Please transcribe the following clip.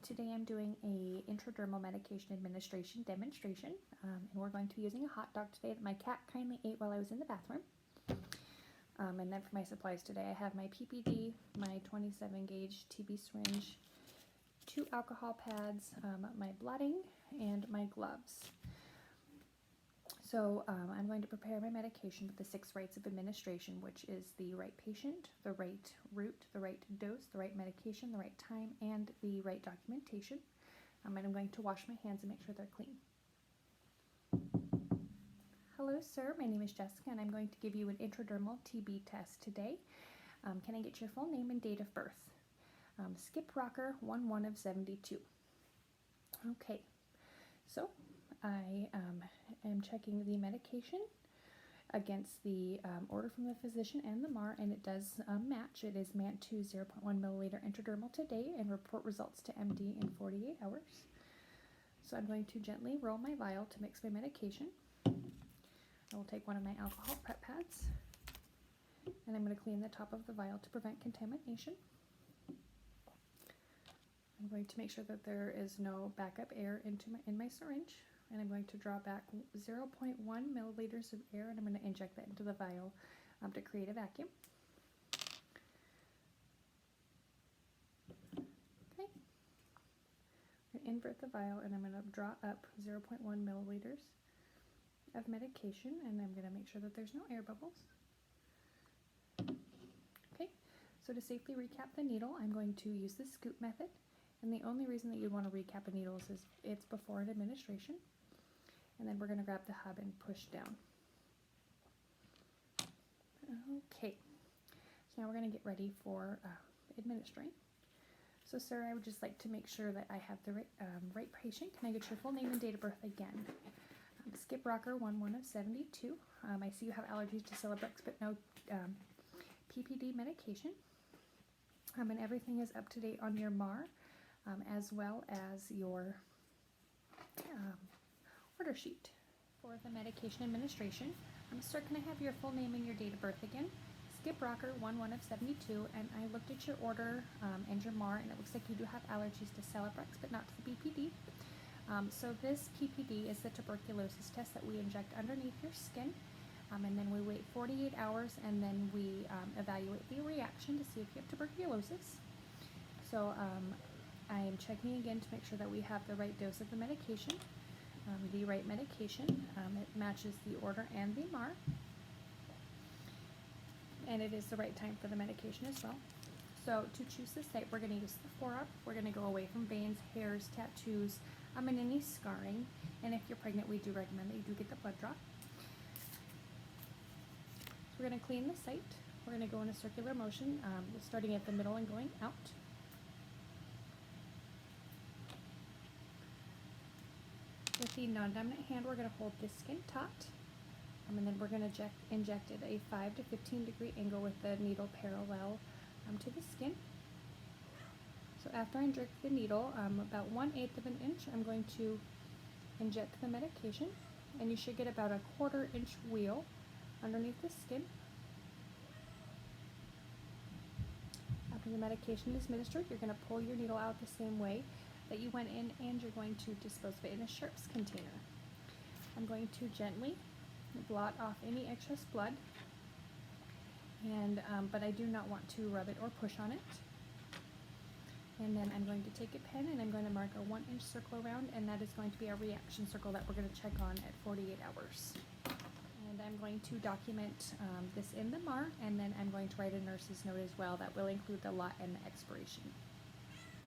Today I'm doing a intradermal medication administration demonstration, and we're going to be using a hot dog today that my cat kindly ate while I was in the bathroom. And then for my supplies today, I have my PPD, my 27 gauge TB syringe, 2 alcohol pads, my blotting, and my gloves. So I'm going to prepare my medication with the 6 rights of administration, which is the right patient, the right route, the right dose, the right medication, the right time, and the right documentation. And I'm going to wash my hands and make sure they're clean. Hello, sir. My name is Jessica, and I'm going to give you an intradermal TB test today. Can I get your full name and date of birth? Skip Rocker 11 of 72. Okay, so I am checking the medication against the order from the physician and the MAR, and it does match. It is MANT2 0.1 milliliter intradermal today, and report results to MD in 48 hours. So I'm going to gently roll my vial to mix my medication. I will take one of my alcohol prep pads, and I'm going to clean the top of the vial to prevent contamination. I'm going to make sure that there is no backup air in my syringe, and I'm going to draw back 0.1 milliliters of air, and I'm going to inject that into the vial to create a vacuum. Okay. I'm going to invert the vial, and I'm going to draw up 0.1 milliliters of medication, and I'm going to make sure that there's no air bubbles. Okay, so to safely recap the needle, I'm going to use the scoop method. And the only reason that you want to recap a needle is it's before an administration. And then we're going to grab the hub and push down. Okay, so now we're going to get ready for administering. So sir, I would just like to make sure that I have the right patient. Can I get your full name and date of birth again? Skip Rocker 11 of 72. I see you have allergies to Celebrex, but no PPD medication. And everything is up to date on your MAR. As well as your order sheet for the medication administration. Sir, can I have your full name and your date of birth again? Skip Rocker 11 of 72, and I looked at your order and your MAR, and it looks like you do have allergies to Celebrex, but not to the PPD. So this PPD is the tuberculosis test that we inject underneath your skin, and then we wait 48 hours, and then we evaluate the reaction to see if you have tuberculosis. So I am checking again to make sure that we have the right dose of the medication, the right medication. It matches the order and the MAR, and it is the right time for the medication as well. So to choose the site, we're going to use the 4-up. We're going to go away from veins, hairs, tattoos, and any scarring. And if you're pregnant, we do recommend that you do get the blood draw. So we're going to clean the site. We're going to go in a circular motion, starting at the middle and going out. With the non-dominant hand, we're going to hold the skin taut, and then we're going to inject it at a 5 to 15 degree angle with the needle parallel to the skin. So after I inject the needle, about 1/8 of an inch, I'm going to inject the medication, and you should get about a 1/4 inch wheel underneath the skin. After the medication is administered, you're going to pull your needle out the same way that you went in, and you're going to dispose of it in a sharps container. I'm going to gently blot off any excess blood, and but I do not want to rub it or push on it. And then I'm going to take a pen, and I'm going to mark a 1-inch circle around, and that is going to be our reaction circle that we're going to check on at 48 hours. And I'm going to document this in the MAR, and then I'm going to write a nurse's note as well that will include the lot and the expiration.